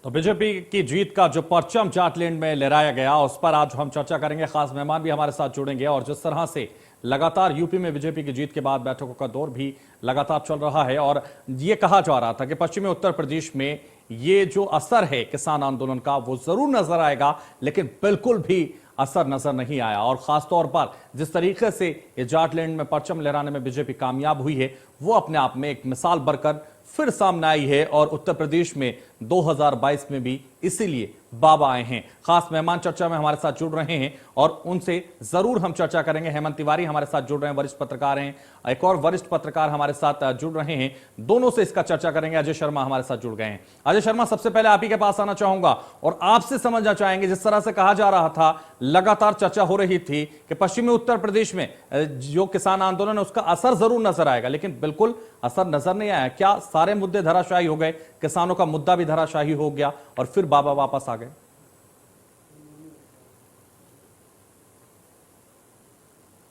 तो बीजेपी की जीत का जो परचम जाटलैंड में लहराया गया उस पर आज हम चर्चा करेंगे। खास मेहमान भी हमारे साथ जुड़ेंगे और जिस तरह से लगातार यूपी में बीजेपी की जीत के बाद बैठकों का दौर भी लगातार चल रहा है और ये कहा जा रहा था कि पश्चिमी उत्तर प्रदेश में ये जो असर है किसान आंदोलन का वो जरूर नजर आएगा, लेकिन बिल्कुल भी असर नजर नहीं आया। और खासतौर पर जिस तरीके से ये जाटलैंड में परचम लहराने में बीजेपी कामयाब हुई है वो अपने आप में एक मिसाल बनकर फिर सामने आई है और उत्तर प्रदेश में 2022 में भी इसीलिए बाबा आए हैं। खास मेहमान चर्चा में हमारे साथ जुड़ रहे हैं और उनसे जरूर हम चर्चा करेंगे। हेमंत तिवारी हमारे साथ जुड़ रहे हैं, वरिष्ठ पत्रकार हैं। एक और वरिष्ठ पत्रकार हमारे साथ जुड़ रहे हैं, दोनों से इसका चर्चा करेंगे। अजय शर्मा हमारे साथ जुड़ गए हैं। अजय शर्मा, सबसे पहले आप ही के पास आना चाहूंगा और आपसे समझना चाहेंगे, जिस तरह से कहा जा रहा था, लगातार चर्चा हो रही थी कि पश्चिमी उत्तर प्रदेश में जो किसान आंदोलन है उसका असर जरूर नजर आएगा, लेकिन बिल्कुल असर नजर नहीं आया। क्या सारे मुद्दे धराशायी हो गए, किसानों का मुद्दा भी धराशायी हो गया और फिर बाबा वापस आ गए?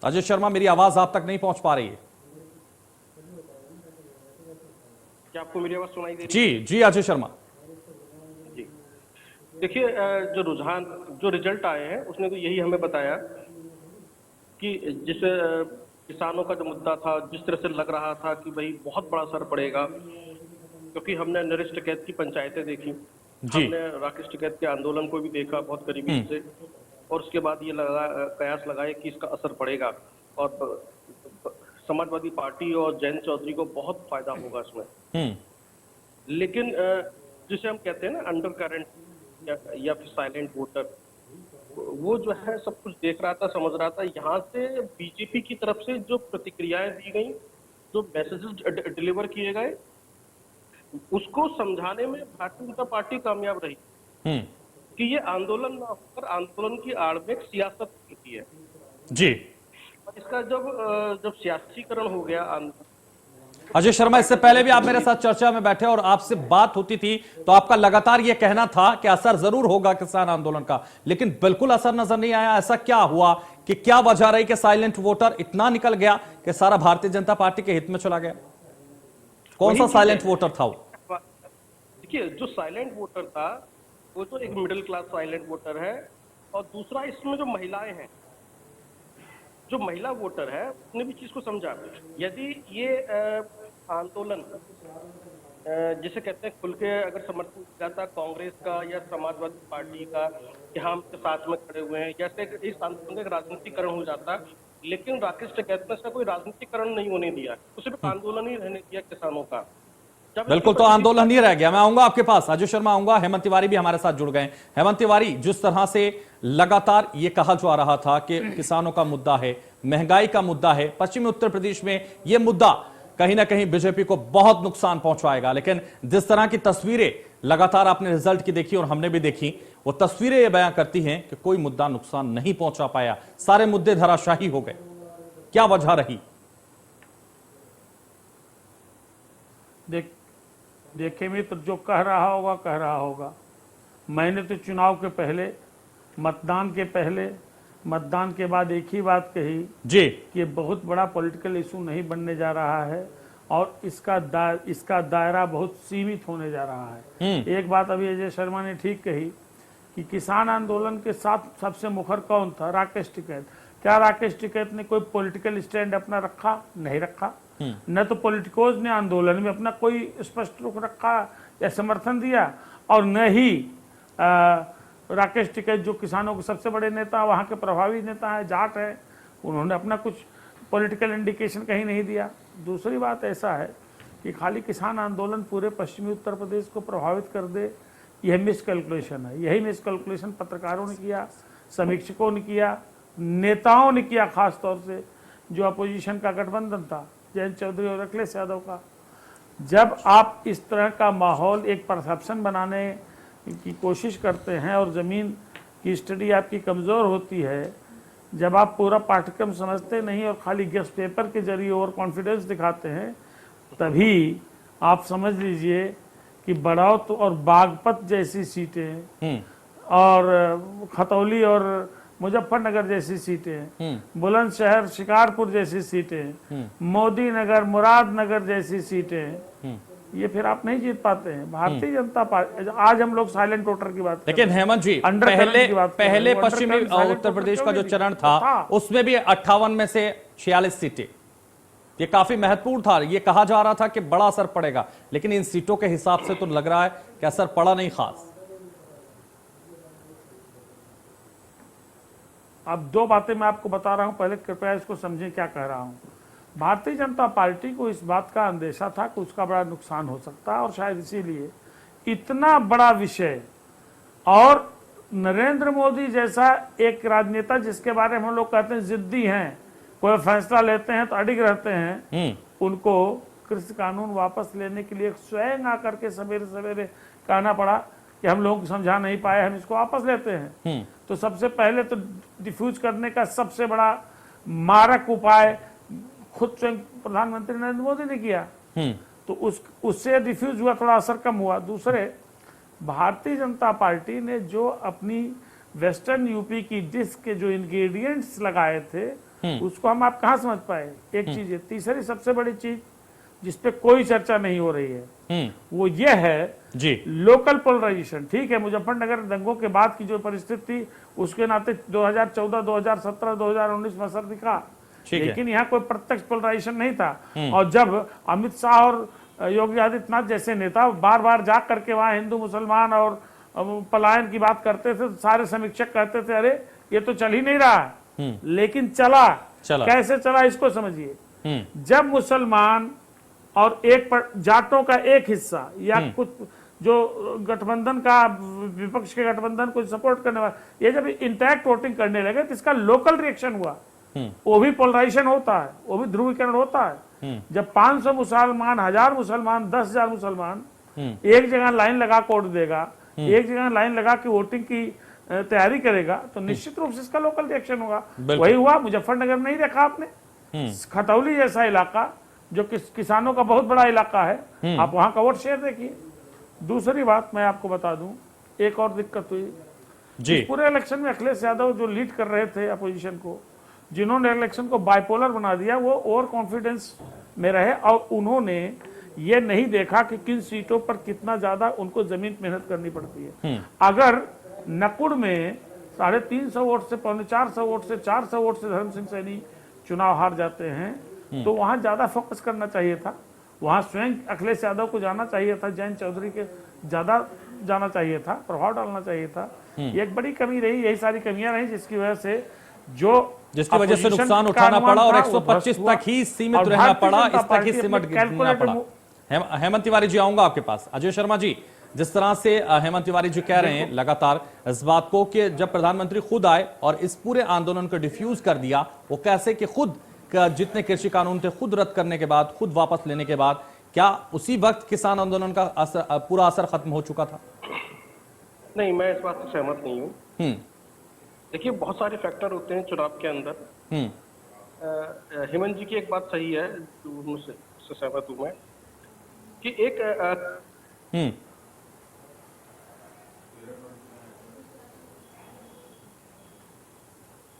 अजय शर्मा, मेरी आवाज आप तक नहीं पहुंच पा रही है। क्या आपको मेरी आवाज सुनाई दे रही जी जी अजय शर्मा जी। देखिए, जो रुझान जो रिजल्ट आए हैं उसने तो यही हमें बताया कि जिस किसानों का जो मुद्दा था, जिस तरह से लग रहा था कि भाई बहुत बड़ा असर पड़ेगा, क्योंकि हमने नरेश टिकैत की पंचायतें देखी, हमने राकेश टिकैत के आंदोलन को भी देखा बहुत करीबी से, और उसके बाद ये कयास लगाए कि इसका असर पड़ेगा और समाजवादी पार्टी और जयंत चौधरी को बहुत फायदा होगा इसमें। लेकिन जिसे हम कहते हैं ना अंडर करंट या फिर साइलेंट वोटर, वो जो है सब कुछ देख रहा था, समझ रहा था। यहाँ से बीजेपी की तरफ से जो प्रतिक्रियाएं दी गई, जो मैसेजेस डिलीवर किए गए, उसको समझाने में भारतीय जनता पार्टी कामयाब रही कि ये आंदोलन ना होकर आंदोलन की आड़ में सियासत की है जी। और इसका जब सियासीकरण हो गया। अजय शर्मा, इससे पहले भी आप मेरे साथ चर्चा में बैठे और आपसे बात होती थी तो आपका लगातार यह कहना था कि असर जरूर होगा किसान आंदोलन का, लेकिन बिल्कुल असर नजर नहीं आया। ऐसा क्या हुआ कि क्या वजह रही कि साइलेंट वोटर इतना निकल गया कि सारा भारतीय जनता पार्टी के हित में चला गया? कौन सा साइलेंट वोटर था वो? देखिए, जो साइलेंट वोटर था वो तो एक मिडिल क्लास साइलेंट वोटर है, और दूसरा इसमें जो महिलाएं हैं, जो महिला वोटर है, उसने भी चीज को समझा। यदि ये आंदोलन जिसे कहते हैं खुल के अगर समर्थन जाता कांग्रेस का या समाजवादी पार्टी का कि हम के साथ में खड़े हुए हैं, जैसे इस आंदोलन का राजनीतिकरण हो जाता, लेकिन राकेश टिकैत ने इसका कोई राजनीतिकरण नहीं होने दिया, तो सिर्फ आंदोलन ही रहने दिया किसानों का। बिल्कुल, तो आंदोलन ही रह गया। मैं आऊंगा आपके पास, अजय शर्मा आऊंगा। हेमंत तिवारी भी हमारे साथ जुड़ गए। हेमंत तिवारी, जिस तरह से लगातार ये कहा जा रहा था कि किसानों का मुद्दा है, महंगाई का मुद्दा है, पश्चिमी उत्तर प्रदेश में यह मुद्दा कहीं ना कहीं बीजेपी को बहुत नुकसान पहुंचाएगा, लेकिन जिस तरह की तस्वीरें लगातार आपने रिजल्ट की देखी और हमने भी देखी, वो तस्वीरें ये बयां करती हैं कि कोई मुद्दा नुकसान नहीं पहुंचा पाया, सारे मुद्दे धराशायी हो गए। क्या वजह रही? देखे मित्र, जो कह रहा होगा। मैंने तो चुनाव के पहले, मतदान के पहले, मतदान के बाद एक ही बात कही जी कि बहुत बड़ा पॉलिटिकल इशू नहीं बनने जा रहा है और इसका दायरा बहुत सीमित होने जा रहा है। एक बात अभी अजय शर्मा ने ठीक कही कि किसान आंदोलन के साथ सबसे मुखर कौन था? राकेश टिकैत। क्या राकेश टिकैत ने कोई पॉलिटिकल स्टैंड अपना रखा? नहीं रखा। न तो पॉलिटिकोज ने आंदोलन में अपना कोई स्पष्ट रुख रखा या समर्थन दिया, और न ही राकेश टिकैत जो किसानों के सबसे बड़े नेता, वहाँ के प्रभावी नेता है, जाट है, उन्होंने अपना कुछ पॉलिटिकल इंडिकेशन कहीं नहीं दिया। दूसरी बात ऐसा है कि खाली किसान आंदोलन पूरे पश्चिमी उत्तर प्रदेश को प्रभावित कर दे, यह मिसकैलकुलेशन है। यही मिसकैलकुलेशन पत्रकारों ने किया, समीक्षकों ने किया, नेताओं ने किया, खास तौर से जो अपोजिशन का गठबंधन था, जयंत चौधरी और अखिलेश यादव का। जब आप इस तरह का माहौल, एक परसेप्शन बनाने की कोशिश करते हैं और ज़मीन की स्टडी आपकी कमज़ोर होती है, जब आप पूरा पाठ्यक्रम समझते नहीं और खाली गेस्ट पेपर के जरिए ओवर कॉन्फिडेंस दिखाते हैं, तभी आप समझ लीजिए कि बड़ौत और बागपत जैसी सीटें और खतौली और मुजफ्फरनगर जैसी सीटें, बुलंदशहर शिकारपुर जैसी सीटें, मोदी नगर मुरादनगर जैसी सीटें, ये फिर आप नहीं जीत पाते हैं। भारतीय जनता पार्टी, आज हम लोग साइलेंट वोटर की बात लेकिन हेमंत जी पहले पश्चिमी उत्तर प्रदेश का जो चरण था उसमें भी 58 में से 46 सीटें, ये काफी महत्वपूर्ण था। ये कहा जा रहा था कि बड़ा असर पड़ेगा, लेकिन इन सीटों के हिसाब से तो लग रहा है कि असर पड़ा नहीं खास। अब दो बातें मैं आपको बता रहा हूं, पहले कृपया इसको समझें क्या कह रहा हूं। भारतीय जनता पार्टी को इस बात का अंदेशा था कि उसका बड़ा नुकसान हो सकता है, और शायद इसीलिए इतना बड़ा विषय, और नरेंद्र मोदी जैसा एक राजनेता जिसके बारे में हम लोग कहते हैं जिद्दी हैं, कोई फैसला लेते हैं तो अडिग रहते हैं, उनको कृषि कानून वापस लेने के लिए स्वयं आकर के सवेरे सवेरे कहना पड़ा कि हम लोग समझा नहीं पाए, हम इसको वापस लेते हैं। तो सबसे पहले तो डिफ्यूज करने का सबसे बड़ा मारक उपाय खुद स्वयं प्रधानमंत्री नरेंद्र मोदी ने किया, तो उससे डिफ्यूज हुआ, थोड़ा असर कम हुआ। दूसरे, भारतीय जनता पार्टी ने जो अपनी वेस्टर्न यूपी की डिश के जो इंग्रेडिएंट्स लगाए थे उसको हम आप कहाँ समझ पाए, एक चीज है। तीसरी सबसे बड़ी चीज जिसपे कोई चर्चा नहीं हो रही है वो ये है जी, लोकल पोलराइजेशन। ठीक है, मुजफ्फरनगर दंगों के बाद की जो परिस्थिति थी उसके नाते 2014, 2017, 2019 में असर दिखा, लेकिन यहाँ कोई प्रत्यक्ष पोलराइजेशन नहीं था। और जब अमित शाह और योगी आदित्यनाथ जैसे नेता बार बार जा करके वहां हिंदू मुसलमान और पलायन की बात करते थे, तो सारे समीक्षक कहते थे अरे ये तो चल ही नहीं रहा है, लेकिन चला। कैसे चला इसको समझिए। जब मुसलमान और एक जाटों का एक हिस्सा या कुछ जो गठबंधन का, विपक्ष के गठबंधन को सपोर्ट करने वाले, ये जब इंटैक्ट वोटिंग करने लगे तो इसका लोकल रिएक्शन हुआ। वो भी पोलराइजेशन होता है, वो भी ध्रुवीकरण होता है। जब 500 मुसलमान, 1000 मुसलमान, 10,000 मुसलमान एक जगह लाइन लगा वोट देगा, एक जगह लाइन लगा के वोटिंग की तैयारी करेगा, तो निश्चित रूप से इसका लोकल रिएक्शन होगा। वही हुआ मुजफ्फरनगर में, नहीं देखा आपने, खतौली जैसा इलाका जो किसानों का बहुत बड़ा इलाका है, आप वहां का वोट शेयर देखिए। दूसरी बात मैं आपको बता दूं, एक और दिक्कत हुई जी, पूरे इलेक्शन में अखिलेश यादव जो लीड कर रहे थे अपोजिशन को, जिन्होंने इलेक्शन को बाइपोलर बना दिया, वो ओवर कॉन्फिडेंस में रहे और उन्होंने ये नहीं देखा कि किन सीटों पर कितना ज्यादा उनको जमीन मेहनत करनी पड़ती है। अगर नकुड़ में 350 वोट से 450 वोट से 400 वोट से धर्म सिंह सैनी चुनाव हार जाते हैं, तो वहां ज्यादा फोकस करना चाहिए था, वहां स्वयं अखिलेश यादव को जाना चाहिए था, जयंत चौधरी के ज्यादा जाना चाहिए था, प्रभाव डालना चाहिए था। ये एक बड़ी कमी रही, यही सारी कमियां रही जिसकी वजह से नुकसान उठाना पड़ा और 125 तक ही सीमित रहना पड़ा, इस तक ही सिमट गिरना पड़ा। हेमंत तिवारी जी, आऊंगा आपके पास। अजय शर्मा जी, जिस तरह से हेमंत तिवारी जी कह रहे हैं लगातार इस बात को कि जब प्रधानमंत्री खुद आए और इस पूरे आंदोलन को डिफ्यूज कर दिया, वो कैसे कि खुद जितने कृषि कानून थे खुद रद्द करने के बाद, खुद वापस लेने के बाद, क्या उसी वक्त किसान आंदोलन का पूरा असर खत्म हो चुका था? नहीं, मैं इस बात से सहमत नहीं हूँ। देखिए, बहुत सारे फैक्टर होते हैं चुनाव के अंदर। हेमंत जी की एक बात सही है, मुझसे सहमत हूं मैं, कि एक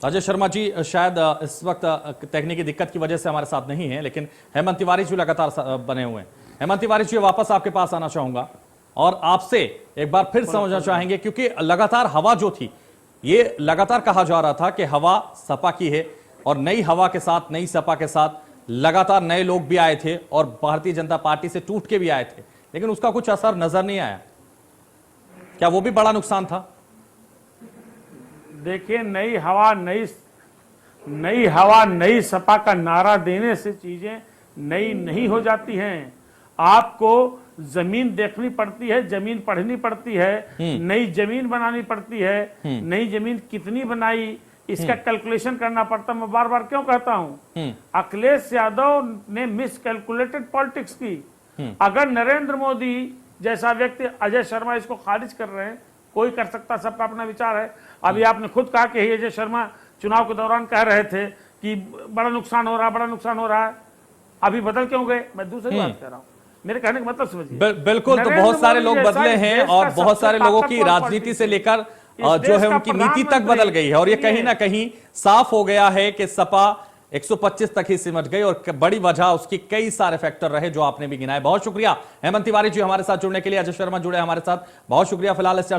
अजय शर्मा जी शायद इस वक्त तकनीकी दिक्कत की वजह से हमारे साथ नहीं है, लेकिन हेमंत तिवारी जी लगातार बने हुए हैं। हेमंत तिवारी जी, वापस आपके पास आना चाहूंगा और आपसे एक बार फिर समझना चाहेंगे, क्योंकि लगातार हवा जो थी, ये लगातार कहा जा रहा था कि हवा सपा की है और नई हवा के साथ, नई सपा के साथ लगातार नए लोग भी आए थे और भारतीय जनता पार्टी से टूट के भी आए थे, लेकिन उसका कुछ असर नजर नहीं आया। क्या वो भी बड़ा नुकसान था? देखिए, नई हवा नई सपा का नारा देने से चीजें नई नहीं हो जाती हैं। आपको जमीन देखनी पड़ती है, जमीन पढ़नी पड़ती है, नई जमीन बनानी पड़ती है। नई जमीन कितनी बनाई इसका कैलकुलेशन करना पड़ता। मैं बार बार क्यों कहता हूं, अखिलेश यादव ने मिस कैलकुलेटेड पॉलिटिक्स की। अगर नरेंद्र मोदी जैसा व्यक्ति, अजय शर्मा इसको खारिज कर रहे हैं, कोई कर सकता, सबका अपना विचार है। अभी आपने खुद कहा कि अजय शर्मा चुनाव के दौरान कह रहे थे कि बड़ा नुकसान हो रहा है, बड़ा नुकसान हो रहा है, अभी बदल क्यों गए? मैं दूसरी बात कह रहा हूं, मेरे कहने का मतलब समझिए। बिल्कुल, तो बहुत सारे लोग बदले हैं और बहुत सारे लोगों की राजनीति से लेकर जो है उनकी नीति तक बदल गई है और ये कहीं ना कहीं साफ हो गया है कि सपा 125 तक ही सिमट गई और बड़ी वजह उसकी कई सारे फैक्टर रहे जो आपने भी गिनाए। बहुत शुक्रिया हेमंत तिवारी जी हमारे साथ जुड़ने के लिए। अजय शर्मा जुड़े हमारे साथ, बहुत शुक्रिया। फिलहाल इस